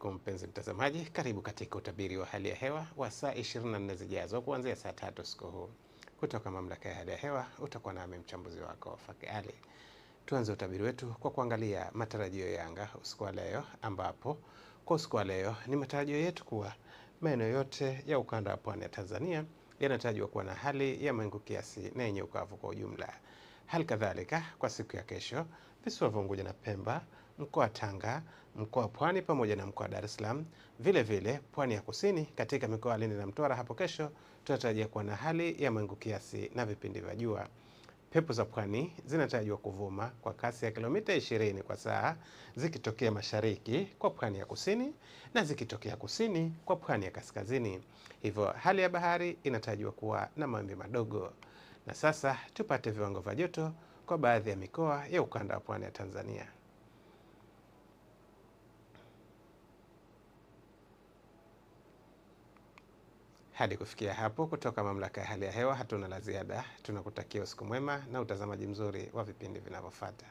alaikum mpenzi mtazamaji, karibu katika utabiri wa hali ya hewa wa saa 24 zijazo kuanzia saa 3 usiku huu kutoka mamlaka ya hali ya hewa. Utakuwa nami mchambuzi wako Faki Ali. Tuanze utabiri wetu kwa kuangalia matarajio ya anga usiku wa leo, ambapo kwa usiku wa leo ni matarajio yetu kuwa maeneo yote ya ukanda wa pwani ya Tanzania yanatarajiwa kuwa na hali ya mawingu kiasi na yenye ukavu kwa ujumla. Hali kadhalika kwa siku ya kesho, visiwa vya Unguja na Pemba, mkoa wa Tanga, mkoa wa Pwani pamoja na mkoa wa Dar es Salaam, vile vile pwani ya kusini katika mikoa ya Lindi na Mtwara, hapo kesho tunatarajia kuwa na hali ya mawingu kiasi na vipindi vya jua. Pepo za pwani zinatarajiwa kuvuma kwa kasi ya kilomita 20 kwa saa, zikitokea mashariki kwa pwani ya kusini na zikitokea kusini kwa pwani ya kaskazini. Hivyo hali ya bahari inatarajiwa kuwa na mawimbi madogo. Na sasa tupate viwango vya joto kwa baadhi ya mikoa ya ukanda wa pwani ya Tanzania. Hadi kufikia hapo, kutoka mamlaka ya hali ya hewa hatuna la ziada. Tunakutakia usiku mwema na utazamaji mzuri wa vipindi vinavyofuata.